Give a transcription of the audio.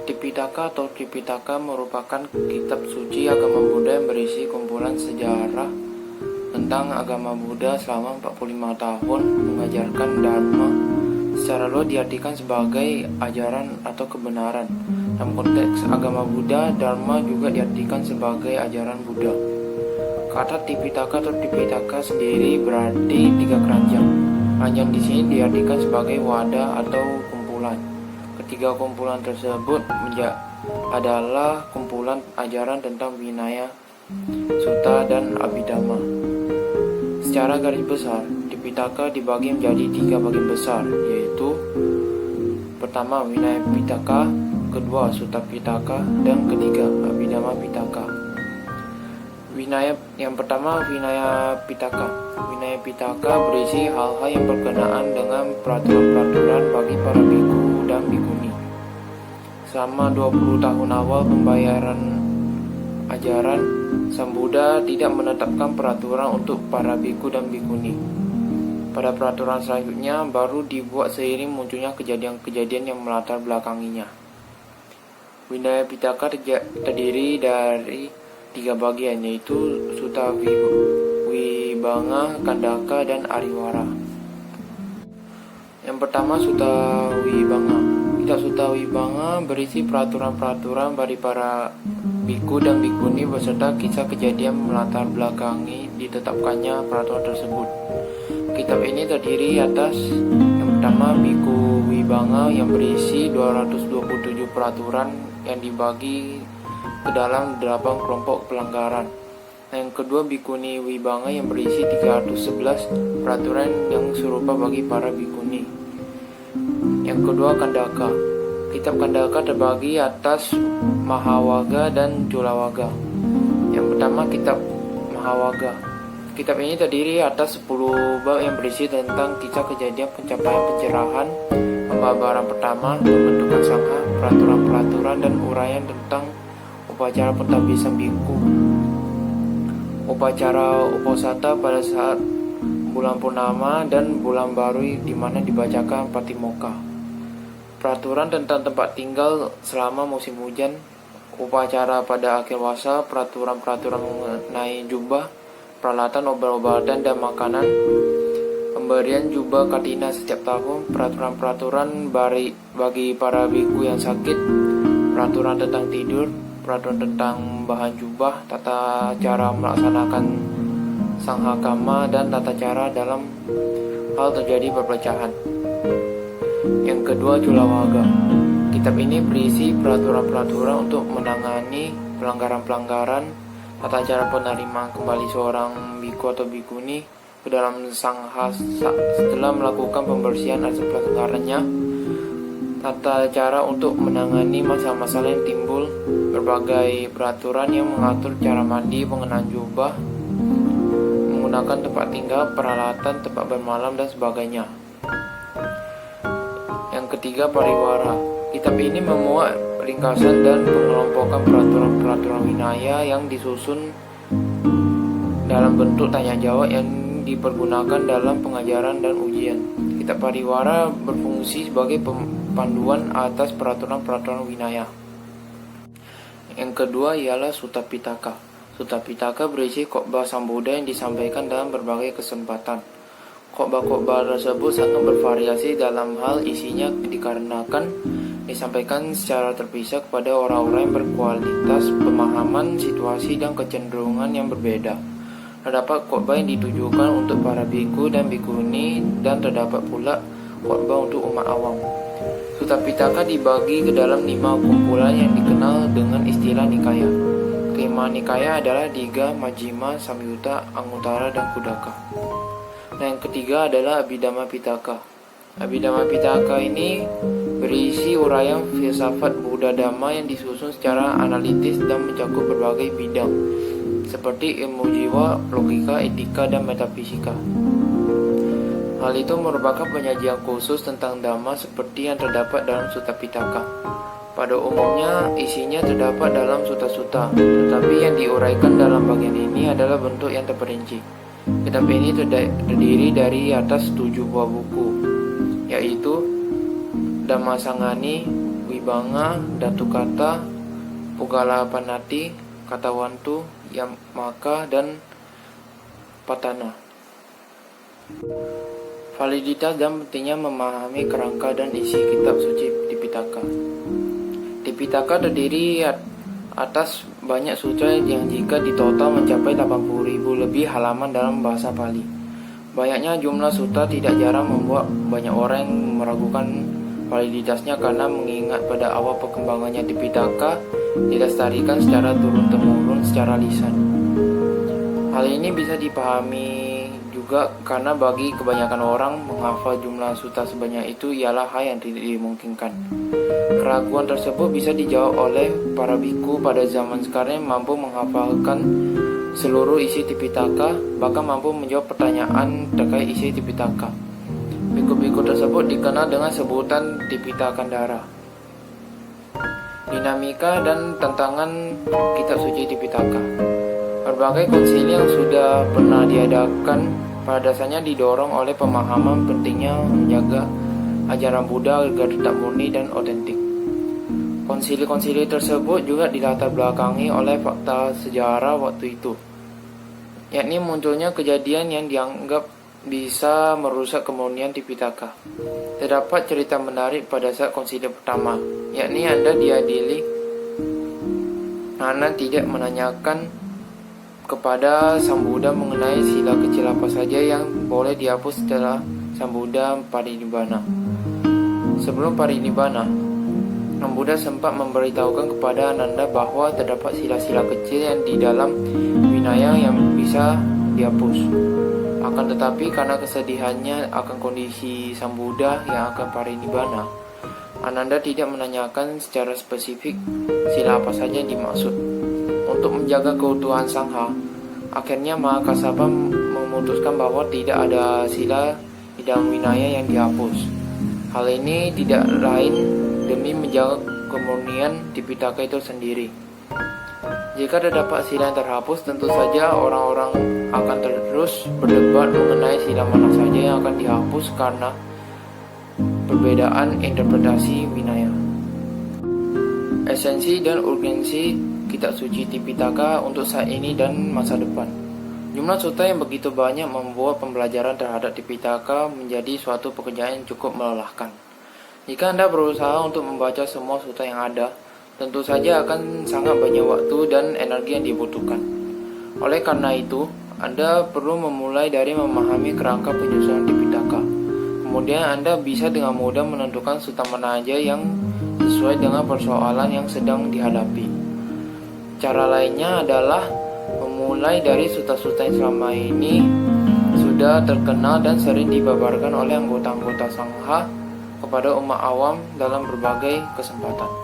Tipitaka atau Tripitaka merupakan kitab suci agama Buddha yang berisi kumpulan sejarah tentang agama Buddha selama 45 tahun mengajarkan Dharma. Secara luas diartikan sebagai ajaran atau kebenaran. Dalam konteks agama Buddha, Dharma juga diartikan sebagai ajaran Buddha. Kata Tipitaka atau Tripitaka sendiri berarti 3 keranjang. Keranjang di sini diartikan sebagai wadah atau kumpulan. Ketiga kumpulan tersebut adalah kumpulan ajaran tentang Vinaya, Sutta, dan Abhidhamma. Secara garis besar, Tipitaka dibagi menjadi 3 bagian besar, yaitu pertama Vinaya Pitaka, kedua Sutta Pitaka, dan ketiga Abhidhamma Pitaka. Yang pertama Vinaya Pitaka. Vinaya Pitaka berisi hal-hal yang berkenaan dengan peraturan-peraturan bagi para biku dan bikuni. Selama 20 tahun awal pembayaran ajaran, Sang Buddha tidak menetapkan peraturan untuk para biku dan bikuni. Pada peraturan selanjutnya baru dibuat seiring munculnya kejadian-kejadian yang melatar belakanginya. Vinaya Pitaka terdiri dari 3 bagian, yaitu Sutta Vibhanga, Khandaka, dan Ariwara. Yang pertama Sutta Vibhanga. Kitab Sutta Vibhanga berisi peraturan-peraturan bagi para biku dan bikuni beserta kisah kejadian melatar belakangi ditetapkannya peraturan tersebut. Kitab ini terdiri atas yang pertama Biku Vibhanga yang berisi 227 peraturan yang dibagi ke dalam 8 kelompok pelanggaran. Yang kedua Bikuni Vibhanga yang berisi 311 peraturan yang serupa bagi para bikuni. Yang kedua Khandaka. Kitab Khandaka terbagi atas Mahawaga dan Culawaga. Yang pertama kitab Mahawaga. Kitab ini terdiri atas 10 bab yang berisi tentang kisah kejadian pencapaian pencerahan, pembabaran pertama, pembentukan sangha, peraturan-peraturan, dan uraian tentang upacara pentabisan biku, upacara uposatha pada saat bulan purnama dan bulan baru di mana dibacakan patimokkha, peraturan tentang tempat tinggal selama musim hujan, upacara pada akhir puasa, peraturan-peraturan mengenai jubah, peralatan obat-obatan dan makanan, pemberian jubah katina setiap tahun, peraturan-peraturan bagi para biku yang sakit, peraturan tentang tidur, peraturan tentang bahan jubah, tata cara melaksanakan sanghakama, dan tata cara dalam hal terjadi perpecahan. Yang kedua Culawaga. Kitab ini berisi peraturan-peraturan untuk menangani pelanggaran-pelanggaran, tata cara penerimaan kembali seorang biku atau bikuni ke dalam sangha setelah melakukan pembersihan atas pelanggarannya, tata cara untuk menangani masalah-masalah yang timbul, berbagai peraturan yang mengatur cara mandi, pengenaan jubah, menggunakan tempat tinggal, peralatan, tempat bermalam, dan sebagainya. Yang ketiga Pariwara. Kitab ini memuat ringkasan dan pengelompokan peraturan-peraturan Vinaya yang disusun dalam bentuk tanya jawab yang dipergunakan dalam pengajaran dan ujian. Kitab Pariwara berfungsi sebagai panduan atas peraturan-peraturan Vinaya. Yang kedua ialah Sutta Pitaka. Sutta Pitaka berisi khotbah Sang Buddha yang disampaikan dalam berbagai kesempatan. Khotbah-khotbah tersebut sangat bervariasi dalam hal isinya dikarenakan disampaikan secara terpisah kepada orang-orang yang berkualitas pemahaman situasi dan kecenderungan yang berbeda. Terdapat khotbah yang ditujukan untuk para biku dan bikuni, dan terdapat pula khotbah untuk umat awam. Sutta Pitaka dibagi ke dalam 5 kumpulan yang dikenal dengan istilah Nikaya. Kelima Nikaya adalah Digha, Majjhima, Samyutta, Anguttara, dan Khuddaka. Dan yang ketiga adalah Abhidhamma Pitaka. Abhidhamma Pitaka ini berisi uraian filsafat Buddha Dhamma yang disusun secara analitis dan mencakup berbagai bidang seperti ilmu jiwa, logika, etika, dan metafisika. Hal itu merupakan penyajian khusus tentang Dhamma seperti yang terdapat dalam Sutta Pitaka. Pada umumnya isinya terdapat dalam sutta-sutta, tetapi yang diuraikan dalam bagian ini adalah bentuk yang terperinci. Kitab ini terdiri dari atas 7 buah buku, yaitu Dhammasangani Banga, Datu Kata, Pugala Panati, Katawantu, Yamaka, dan Patana. Validitas dan pentingnya memahami kerangka dan isi kitab suci Tipitaka. Tipitaka terdiri atas banyak sutra yang jika ditotal mencapai 80.000 lebih halaman dalam bahasa Pali. Banyaknya jumlah sutra tidak jarang membuat banyak orang yang meragukan validitasnya karena mengingat pada awal perkembangannya Tipitaka dilestarikan secara turun-temurun secara lisan. Hal ini bisa dipahami juga karena bagi kebanyakan orang menghafal jumlah sutra sebanyak itu ialah hal yang tidak dimungkinkan. Keraguan tersebut bisa dijawab oleh para biku pada zaman sekarang yang mampu menghafalkan seluruh isi Tipitaka, bahkan mampu menjawab pertanyaan terkait isi Tipitaka. Biku-biku tersebut dikenal dengan sebutan Tipitaka-ndara. Dinamika dan tantangan kitab suci Tipitaka. Berbagai konsili yang sudah pernah diadakan pada dasarnya didorong oleh pemahaman pentingnya menjaga ajaran Buddha agar tetap murni dan otentik. Konsili-konsili tersebut juga dilatar belakangi oleh fakta sejarah waktu itu, yakni munculnya kejadian yang dianggap bisa merusak kemurnian Tipitaka. Terdapat cerita menarik pada saat konsili pertama, yakni Anda diadili karena tidak menanyakan kepada Sang Buddha mengenai sila kecil apa saja yang boleh dihapus setelah Sang Buddha parinibbana. Sebelum parinibbana, Sang Buddha sempat memberitahukan kepada Ananda bahwa terdapat sila-sila kecil yang di dalam Vinaya yang bisa dihapus. Akan tetapi karena kesedihannya akan kondisi Sang Buddha yang akan parinibbana, Ananda tidak menanyakan secara spesifik sila apa saja yang dimaksud. Untuk menjaga keutuhan Sangha, akhirnya Mahakasapa memutuskan bahwa tidak ada sila di dalam Vinaya yang dihapus. Hal ini tidak lain demi menjaga kemurnian Tipitaka itu sendiri. Jika terdapat sila yang terhapus, tentu saja orang-orang akan terus berdebat mengenai sila mana saja yang akan dihapus karena perbedaan interpretasi Vinaya. Esensi dan urgensi kitab suci Tipitaka untuk saat ini dan masa depan. Jumlah sutra yang begitu banyak membuat pembelajaran terhadap Tipitaka menjadi suatu pekerjaan yang cukup melelahkan. Jika Anda berusaha untuk membaca semua sutra yang ada, tentu saja akan sangat banyak waktu dan energi yang dibutuhkan. Oleh karena itu, Anda perlu memulai dari memahami kerangka penyusunan Tipitaka. Kemudian Anda bisa dengan mudah menentukan sutra mana saja yang sesuai dengan persoalan yang sedang dihadapi. Cara lainnya adalah memulai dari sutra-sutra yang selama ini sudah terkenal dan sering dibabarkan oleh anggota-anggota Sangha kepada umat awam dalam berbagai kesempatan.